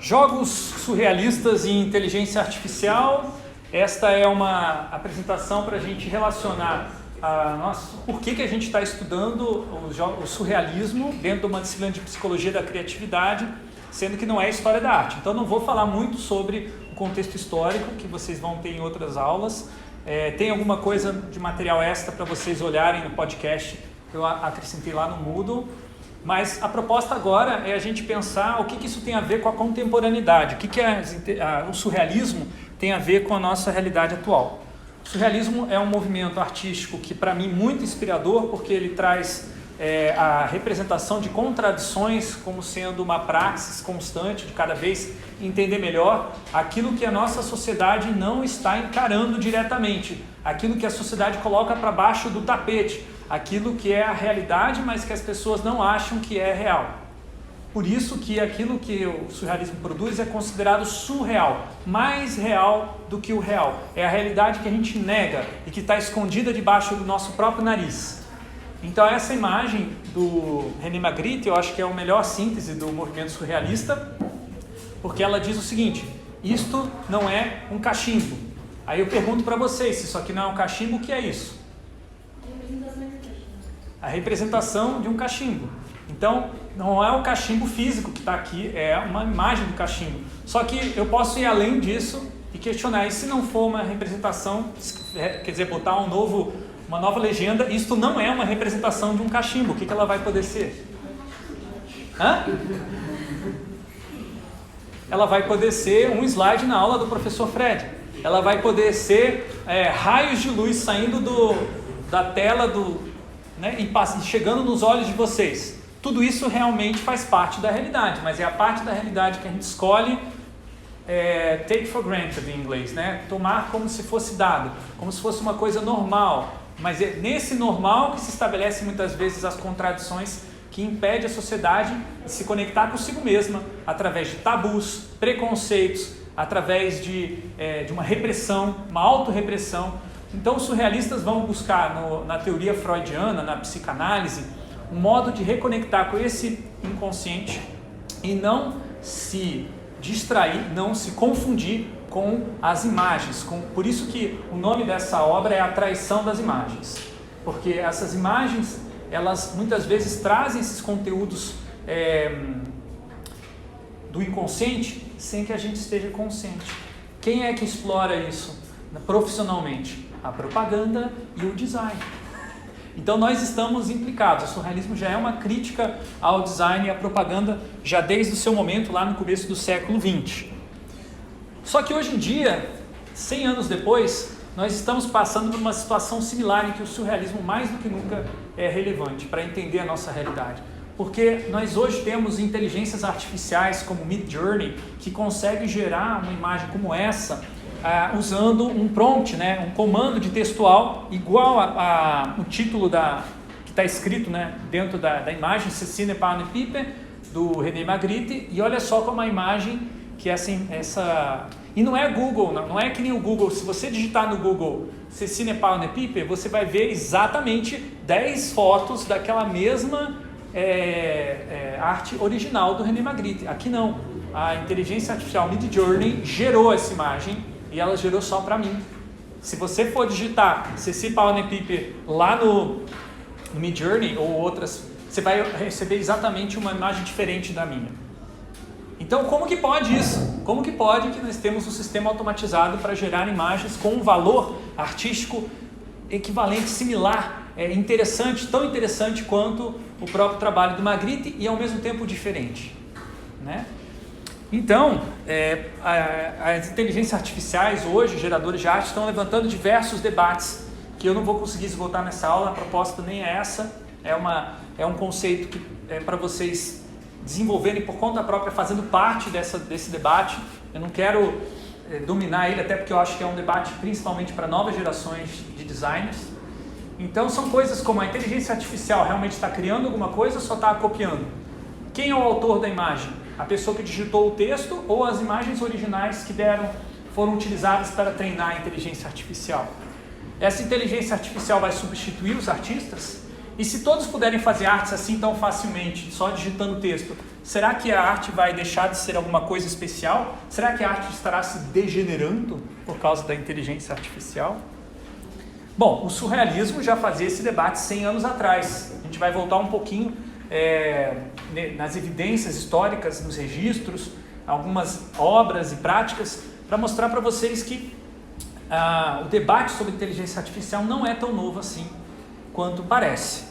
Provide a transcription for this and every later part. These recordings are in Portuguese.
Jogos surrealistas e inteligência artificial. Esta é uma apresentação para a gente relacionar por que a gente está estudando o surrealismo dentro de uma disciplina de psicologia da criatividade, sendo que não é história da arte. Então não vou falar muito sobre o contexto histórico, que vocês vão ter em outras aulas. Tem alguma coisa de material extra para vocês olharem no podcast que eu acrescentei lá no Moodle. Mas a proposta agora é a gente pensar o que isso tem a ver com a contemporaneidade, o que o surrealismo tem a ver com a nossa realidade atual. O surrealismo é um movimento artístico que, para mim, muito inspirador, porque ele traz a representação de contradições como sendo uma praxis constante de cada vez entender melhor aquilo que a nossa sociedade não está encarando diretamente, aquilo que a sociedade coloca para baixo do tapete, aquilo que é a realidade, mas que as pessoas não acham que é real. Por isso que aquilo que o surrealismo produz é considerado surreal, mais real do que o real. É a realidade que a gente nega e que está escondida debaixo do nosso próprio nariz. Então essa imagem do René Magritte, eu acho que é a melhor síntese do movimento surrealista, porque ela diz o seguinte: isto não é um cachimbo. Aí eu pergunto para vocês, se isso aqui não é um cachimbo, o que é isso? A representação de um cachimbo. Então, não é o cachimbo físico que está aqui, é uma imagem do cachimbo. Só que eu posso ir além disso e questionar, e se não for uma representação, quer dizer, botar uma nova legenda, isto não é uma representação de um cachimbo, o que ela vai poder ser? Ela vai poder ser um slide na aula do professor Fred. Ela vai poder ser raios de luz saindo da tela e chegando nos olhos de vocês. Tudo isso realmente faz parte da realidade, mas é a parte da realidade que a gente escolhe take for granted em inglês, né? Tomar como se fosse dado, como se fosse uma coisa normal. Mas é nesse normal que se estabelece muitas vezes as contradições que impedem a sociedade de se conectar consigo mesma através de tabus, preconceitos, através de uma repressão, uma autorrepressão. Então os surrealistas vão buscar na teoria freudiana, na psicanálise, um modo de reconectar com esse inconsciente e não se distrair, não se confundir com as imagens. Por isso que o nome dessa obra é A Traição das Imagens, porque essas imagens, elas muitas vezes trazem esses conteúdos do inconsciente sem que a gente esteja consciente. Quem é que explora isso profissionalmente? A propaganda e o design. Então nós estamos implicados. O surrealismo já é uma crítica ao design e à propaganda já desde o seu momento lá no começo do século XX. Só que hoje em dia, 100 anos depois, nós estamos passando por uma situação similar em que o surrealismo mais do que nunca é relevante para entender a nossa realidade. Porque nós hoje temos inteligências artificiais como Midjourney que conseguem gerar uma imagem como essa usando um prompt, um comando de textual igual o título que está escrito dentro da imagem, Ceci n'est pas une pipe, do René Magritte, e olha só como a imagem que e não é Google, não é que nem o Google. Se você digitar no Google Ceci n'est pas une pipe, você vai ver exatamente 10 fotos daquela mesma arte original do René Magritte. Aqui não, a inteligência artificial Midjourney gerou essa imagem e ela gerou só para mim. Se você for digitar Ceci n'est pas une pipe lá no Midjourney ou outras, você vai receber exatamente uma imagem diferente da minha. Então, como que pode isso? Como que pode que nós temos um sistema automatizado para gerar imagens com um valor artístico equivalente, similar, interessante, tão interessante quanto o próprio trabalho do Magritte e ao mesmo tempo diferente, Então, as inteligências artificiais hoje, geradores de arte, estão levantando diversos debates que eu não vou conseguir esgotar nessa aula. A proposta nem é essa, é um conceito que é para vocês desenvolverem por conta própria, fazendo parte desse debate. Eu não quero dominar ele, até porque eu acho que é um debate principalmente para novas gerações de designers. Então são coisas como a inteligência artificial realmente está criando alguma coisa ou só está copiando? Quem é o autor da imagem? A pessoa que digitou o texto ou as imagens originais que foram utilizadas para treinar a inteligência artificial? Essa inteligência artificial vai substituir os artistas? e se todos puderem fazer artes assim tão facilmente, só digitando texto, será que a arte vai deixar de ser alguma coisa especial? Será que a arte estará se degenerando por causa da inteligência artificial? Bom, o surrealismo já fazia esse debate 100 anos atrás. A gente vai voltar um pouquinho nas evidências históricas, nos registros, algumas obras e práticas, para mostrar para vocês que o debate sobre inteligência artificial não é tão novo assim quanto parece.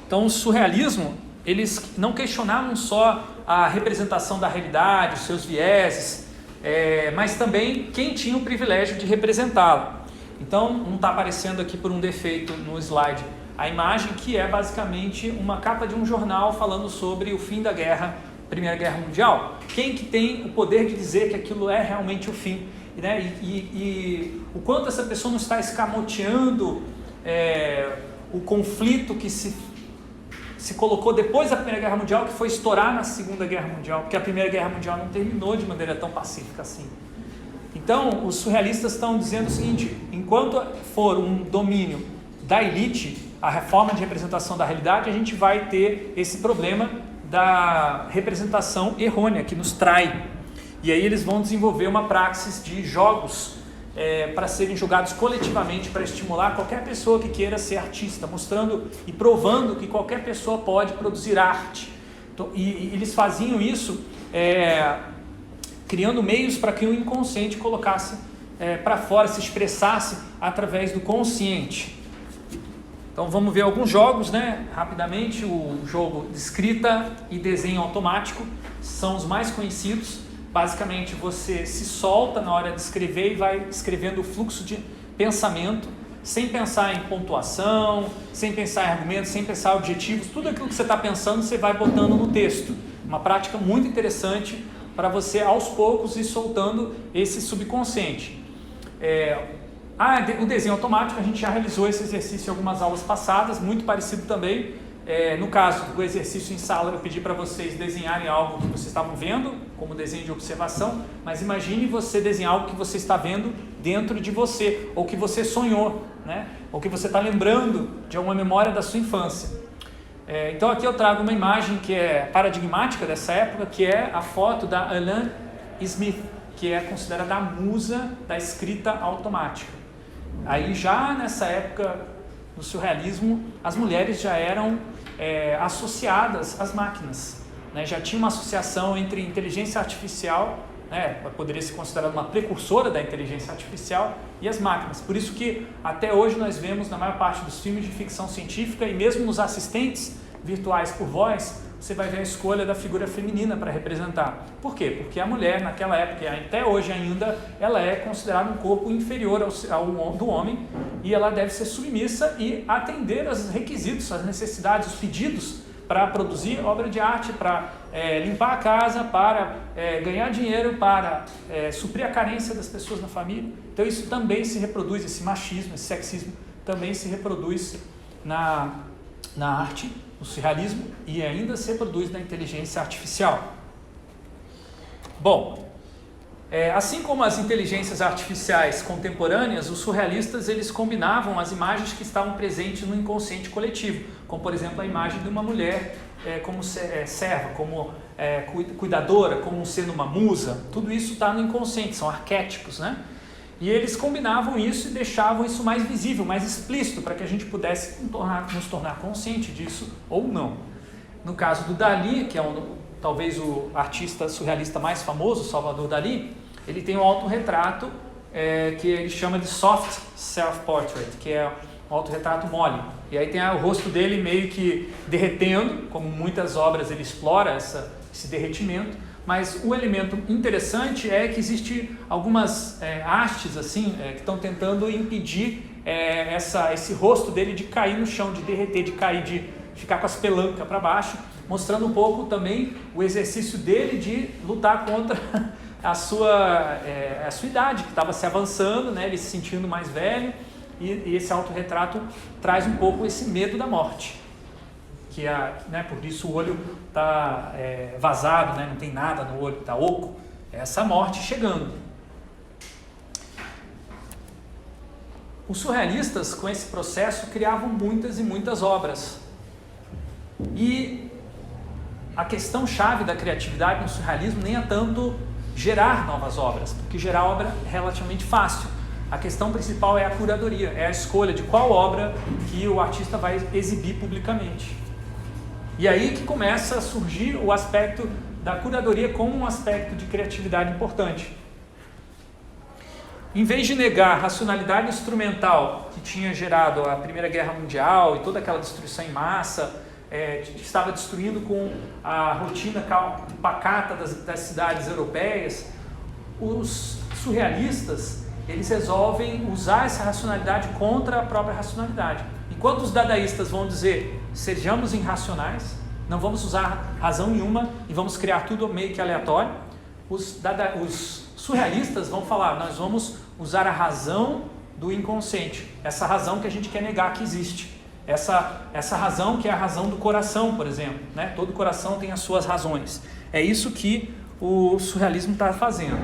Então, o surrealismo, eles não questionavam só a representação da realidade, os seus vieses, mas também quem tinha o privilégio de representá-la. Então, não está aparecendo aqui por um defeito no slide a imagem, que é basicamente uma capa de um jornal falando sobre o fim da Primeira Guerra Mundial. Quem que tem o poder de dizer que aquilo é realmente o fim? Né? E o quanto essa pessoa não está escamoteando o conflito que se colocou depois da Primeira Guerra Mundial, que foi estourar na Segunda Guerra Mundial, porque a Primeira Guerra Mundial não terminou de maneira tão pacífica assim. Então, os surrealistas estão dizendo o seguinte: enquanto for um domínio da elite, a reforma de representação da realidade, a gente vai ter esse problema da representação errônea que nos trai. E aí eles vão desenvolver uma praxis de jogos para serem jogados coletivamente, para estimular qualquer pessoa que queira ser artista, mostrando e provando que qualquer pessoa pode produzir arte. Então, e eles faziam isso criando meios para que o inconsciente colocasse para fora, se expressasse através do consciente. Então vamos ver alguns jogos, né? Rapidamente. O jogo de escrita e desenho automático são os mais conhecidos. Basicamente você se solta na hora de escrever e vai escrevendo o fluxo de pensamento, sem pensar em pontuação, sem pensar em argumentos, sem pensar em objetivos. Tudo aquilo que você está pensando você vai botando no texto. Uma prática muito interessante para você aos poucos ir soltando esse subconsciente. O desenho automático, a gente já realizou esse exercício em algumas aulas passadas, muito parecido também. No caso do exercício em sala, eu pedi para vocês desenharem algo que vocês estavam vendo, como desenho de observação, mas imagine você desenhar algo que você está vendo dentro de você, ou que você sonhou, né? Ou que você está lembrando de alguma memória da sua infância. Então aqui eu trago uma imagem que é paradigmática dessa época, que é a foto da Alan Smith, que é considerada a musa da escrita automática. Aí já nessa época, no surrealismo, as mulheres já eram associadas às máquinas, né? Já tinha uma associação entre inteligência artificial, né? Poderia ser considerada uma precursora da inteligência artificial, e as máquinas. Por isso que até hoje nós vemos na maior parte dos filmes de ficção científica e mesmo nos assistentes virtuais por voz, você vai ver a escolha da figura feminina para representar. Por quê? Porque a mulher, naquela época, e até hoje ainda, ela é considerada um corpo inferior ao do homem, e ela deve ser submissa e atender aos requisitos, às necessidades, os pedidos para produzir obra de arte, para limpar a casa, para ganhar dinheiro, para suprir a carência das pessoas na família. Então isso também se reproduz, esse machismo, esse sexismo também se reproduz na arte, no surrealismo, e ainda se reproduz na inteligência artificial. Bom, assim como as inteligências artificiais contemporâneas, os surrealistas eles combinavam as imagens que estavam presentes no inconsciente coletivo, como por exemplo a imagem de uma mulher como serva, como cuidadora, como sendo uma musa. Tudo isso está no inconsciente, são arquétipos, né? E eles combinavam isso e deixavam isso mais visível, mais explícito, para que a gente pudesse nos tornar consciente disso ou não. No caso do Dalí, que é talvez o artista surrealista mais famoso, Salvador Dalí, ele tem um autorretrato que ele chama de soft self-portrait, que é um autorretrato mole. E aí tem o rosto dele meio que derretendo, como muitas obras ele explora esse derretimento. Mas o elemento interessante é que existe algumas hastes assim, que estão tentando impedir esse rosto dele de cair no chão, de derreter, de cair, de ficar com as pelancas para baixo, mostrando um pouco também o exercício dele de lutar contra a sua idade, que estava se avançando, né, ele se sentindo mais velho, e esse autorretrato traz um pouco esse medo da morte. Por isso o olho está vazado, né? Não tem nada no olho, está oco. É essa morte chegando. Os surrealistas, com esse processo, criavam muitas e muitas obras. E a questão chave da criatividade no surrealismo nem é tanto gerar novas obras, porque gerar obra é relativamente fácil. A questão principal é a curadoria, é a escolha de qual obra que o artista vai exibir publicamente. E aí que começa a surgir o aspecto da curadoria como um aspecto de criatividade importante. Em vez de negar a racionalidade instrumental que tinha gerado a Primeira Guerra Mundial e toda aquela destruição em massa, estava destruindo com a rotina pacata das cidades europeias, os surrealistas eles resolvem usar essa racionalidade contra a própria racionalidade. Enquanto os dadaístas vão dizer, sejamos irracionais, não vamos usar razão nenhuma e vamos criar tudo meio que aleatório, os surrealistas vão falar, nós vamos usar a razão do inconsciente, essa razão que a gente quer negar que existe. Essa razão que é a razão do coração, por exemplo, né? Todo coração tem as suas razões. É isso que o surrealismo está fazendo.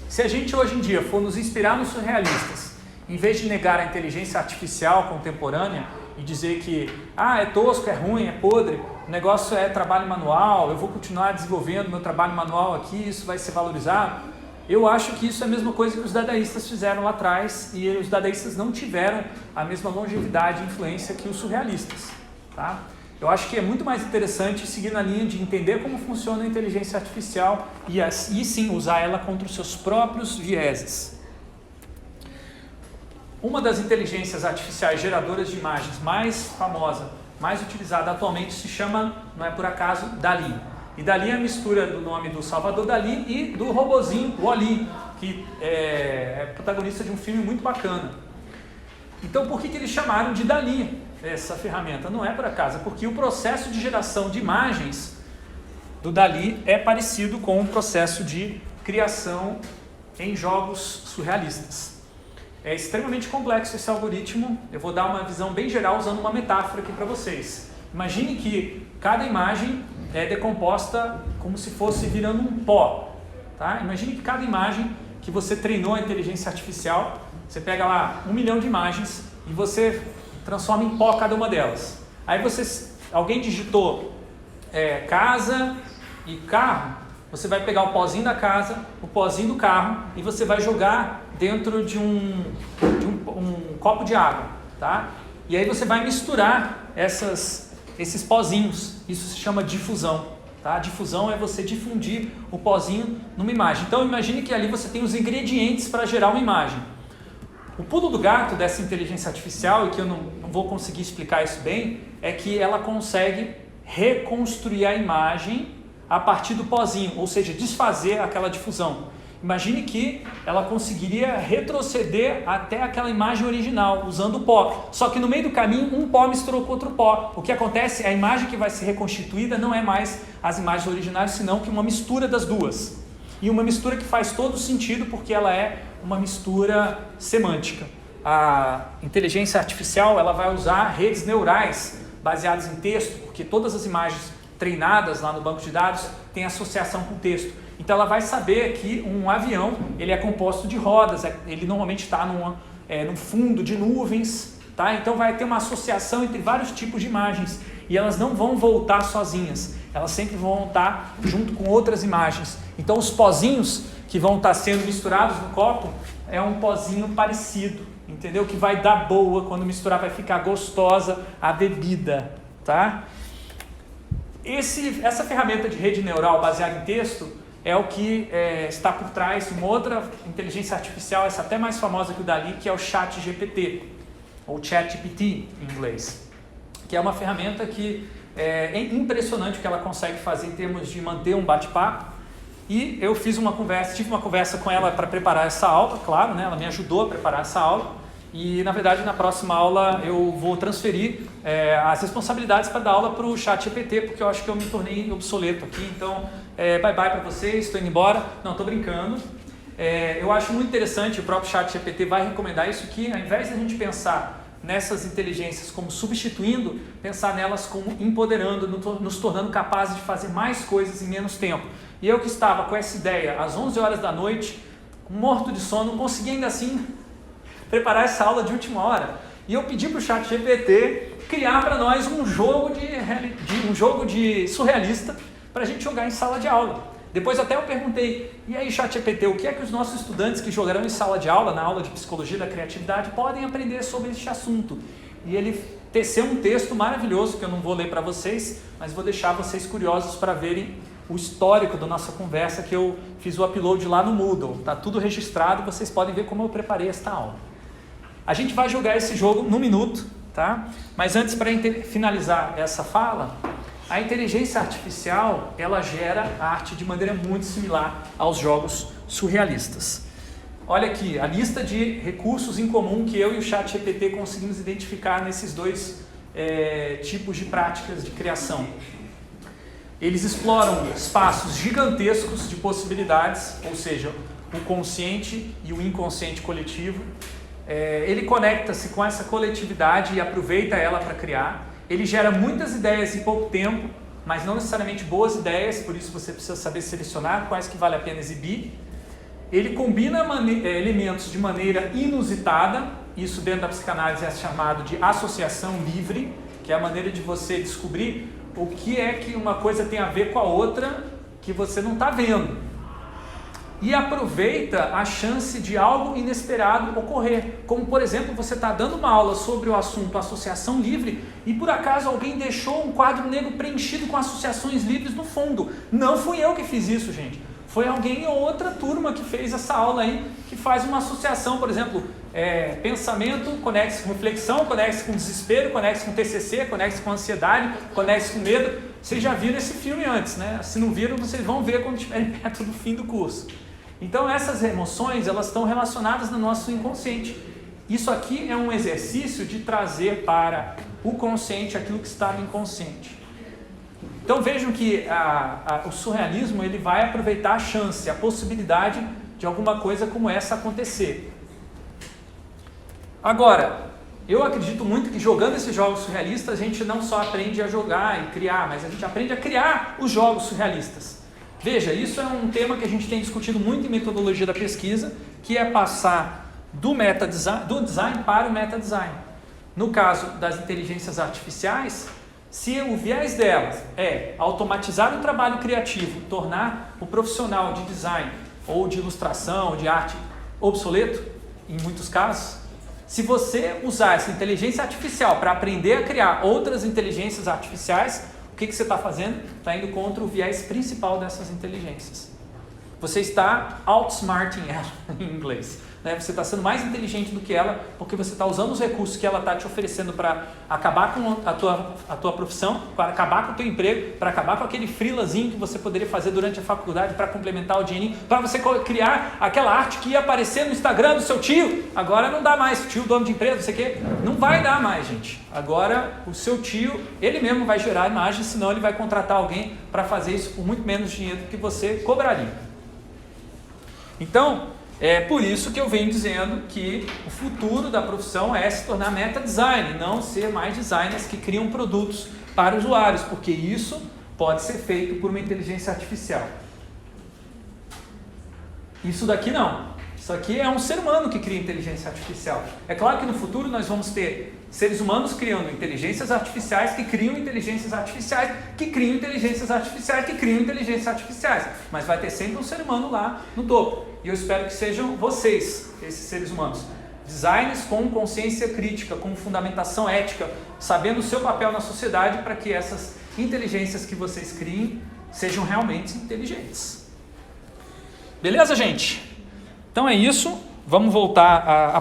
Se a gente hoje em dia for nos inspirar nos surrealistas, em vez de negar a inteligência artificial contemporânea e dizer que é tosco, é ruim, é podre, o negócio é trabalho manual, eu vou continuar desenvolvendo meu trabalho manual aqui, isso vai ser valorizado, eu acho que isso é a mesma coisa que os dadaístas fizeram lá atrás, e os dadaístas não tiveram a mesma longevidade e influência que os surrealistas. Tá? Eu acho que é muito mais interessante seguir na linha de entender como funciona a inteligência artificial e sim usar ela contra os seus próprios vieses. Uma das inteligências artificiais geradoras de imagens mais famosa, mais utilizada atualmente, se chama, não é por acaso, DALL-E. E DALL-E é a mistura do nome do Salvador Dalí e do robozinho Wall-E, que é protagonista de um filme muito bacana. Então, por que eles chamaram de DALL-E essa ferramenta? Não é por acaso, é porque o processo de geração de imagens do DALL-E é parecido com o processo de criação em jogos surrealistas. É extremamente complexo esse algoritmo. Eu vou dar uma visão bem geral usando uma metáfora aqui para vocês. Imagine que cada imagem é decomposta como se fosse virando um pó. Tá? Imagine que cada imagem que você treinou a inteligência artificial, você pega lá 1 milhão de imagens e você transforma em pó cada uma delas. Aí alguém digitou casa e carro, você vai pegar o pozinho da casa, o pozinho do carro e você vai jogar dentro de um copo de água. Tá? E aí você vai misturar esses pozinhos. Isso se chama difusão. Tá? Difusão é você difundir o pozinho numa imagem. Então imagine que ali você tem os ingredientes para gerar uma imagem. O pulo do gato dessa inteligência artificial, e que eu não vou conseguir explicar isso bem, é que ela consegue reconstruir a imagem a partir do pozinho, ou seja, desfazer aquela difusão. Imagine que ela conseguiria retroceder até aquela imagem original, usando o pó. Só que no meio do caminho, um pó misturou com outro pó. O que acontece? A imagem que vai ser reconstituída não é mais as imagens originais, senão que uma mistura das duas. E uma mistura que faz todo sentido, porque ela é uma mistura semântica. A inteligência artificial ela vai usar redes neurais baseadas em texto, porque todas as imagens treinadas lá no banco de dados têm associação com texto. Então ela vai saber que um avião ele é composto de rodas, ele normalmente está num fundo de nuvens, tá? Então vai ter uma associação entre vários tipos de imagens e elas não vão voltar sozinhas, elas sempre vão estar junto com outras imagens. Então os pozinhos que vão estar sendo misturados no copo é um pozinho parecido, entendeu? Que vai dar boa, quando misturar vai ficar gostosa a bebida, tá? Essa ferramenta de rede neural baseada em texto é o que está por trás de uma outra inteligência artificial, essa até mais famosa que o DALL-E, que é o ChatGPT, ou ChatGPT em inglês, que é uma ferramenta que é impressionante o que ela consegue fazer em termos de manter um bate-papo. E eu tive uma conversa com ela para preparar essa aula, claro, né? Ela me ajudou a preparar essa aula. E, na verdade, na próxima aula eu vou transferir as responsabilidades para dar aula para o ChatGPT, porque eu acho que eu me tornei obsoleto aqui. Então, bye bye para vocês, estou indo embora. Não, estou brincando. Eu acho muito interessante, o próprio ChatGPT vai recomendar isso, que ao invés de a gente pensar nessas inteligências como substituindo, pensar nelas como empoderando, nos tornando capazes de fazer mais coisas em menos tempo. E eu que estava com essa ideia às 11 horas da noite, morto de sono, não consegui ainda assim preparar essa aula de última hora. E eu pedi para o ChatGPT criar para nós um jogo de surrealista para a gente jogar em sala de aula. Depois até eu perguntei, e aí ChatGPT, o que é que os nossos estudantes que jogarão em sala de aula, na aula de Psicologia da Criatividade, podem aprender sobre este assunto? E ele teceu um texto maravilhoso, que eu não vou ler para vocês, mas vou deixar vocês curiosos para verem o histórico da nossa conversa, que eu fiz o upload lá no Moodle. Está tudo registrado, vocês podem ver como eu preparei esta aula. A gente vai jogar esse jogo num minuto, tá? Mas antes, para finalizar essa fala, a inteligência artificial, ela gera arte de maneira muito similar aos jogos surrealistas. Olha aqui, a lista de recursos em comum que eu e o ChatGPT conseguimos identificar nesses dois tipos de práticas de criação. Eles exploram espaços gigantescos de possibilidades, ou seja, o consciente e o inconsciente coletivo. Ele conecta-se com essa coletividade e aproveita ela para criar. Ele gera muitas ideias em pouco tempo, mas não necessariamente boas ideias, por isso você precisa saber selecionar quais que vale a pena exibir. Ele combina elementos de maneira inusitada, isso dentro da psicanálise é chamado de associação livre, que é a maneira de você descobrir o que é que uma coisa tem a ver com a outra que você não está vendo. E aproveita a chance de algo inesperado ocorrer. Como, por exemplo, você está dando uma aula sobre o assunto associação livre e por acaso alguém deixou um quadro negro preenchido com associações livres no fundo. Não fui eu que fiz isso, gente. Foi alguém em outra turma que fez essa aula aí, que faz uma associação, por exemplo, pensamento, conecta-se com reflexão, conecta-se com desespero, conecta-se com TCC, conecta-se com ansiedade, conecta-se com medo. Vocês já viram esse filme antes, né? Se não viram, vocês vão ver quando estiverem perto do fim do curso. Então essas emoções, elas estão relacionadas no nosso inconsciente. Isso aqui é um exercício de trazer para o consciente aquilo que está no inconsciente. Então vejam que o surrealismo ele vai aproveitar a chance, a possibilidade de alguma coisa como essa acontecer. Agora, eu acredito muito que jogando esses jogos surrealistas a gente não só aprende a jogar e criar, mas a gente aprende a criar os jogos surrealistas. Veja, isso é um tema que a gente tem discutido muito em metodologia da pesquisa, que é passar do design para o metadesign. No caso das inteligências artificiais, se o viés delas é automatizar o trabalho criativo, tornar o profissional de design ou de ilustração, de arte obsoleto, em muitos casos, se você usar essa inteligência artificial para aprender a criar outras inteligências artificiais, o que você está fazendo? Está indo contra o viés principal dessas inteligências. Você está outsmarting ela, em inglês. Você está sendo mais inteligente do que ela, porque você está usando os recursos que ela está te oferecendo para acabar com a tua profissão, para acabar com o teu emprego, para acabar com aquele freelazinho que você poderia fazer durante a faculdade para complementar o dinheirinho, para você criar aquela arte que ia aparecer no Instagram do seu tio. Agora não dá mais, tio dono de empresa, não sei o quê. Não vai dar mais, gente. Agora o seu tio, ele mesmo vai gerar a imagem, senão ele vai contratar alguém para fazer isso por muito menos dinheiro do que você cobraria. Então, é por isso que eu venho dizendo que o futuro da profissão é se tornar meta-design, não ser mais designers que criam produtos para usuários, porque isso pode ser feito por uma inteligência artificial. Isso daqui não. Isso aqui é um ser humano que cria inteligência artificial. É claro que no futuro nós vamos ter seres humanos criando inteligências artificiais que criam inteligências artificiais, que criam inteligências artificiais, que criam inteligências artificiais. Mas vai ter sempre um ser humano lá no topo. E eu espero que sejam vocês, esses seres humanos. Designers com consciência crítica, com fundamentação ética, sabendo o seu papel na sociedade para que essas inteligências que vocês criem sejam realmente inteligentes. Beleza, gente? Então é isso. Vamos voltar a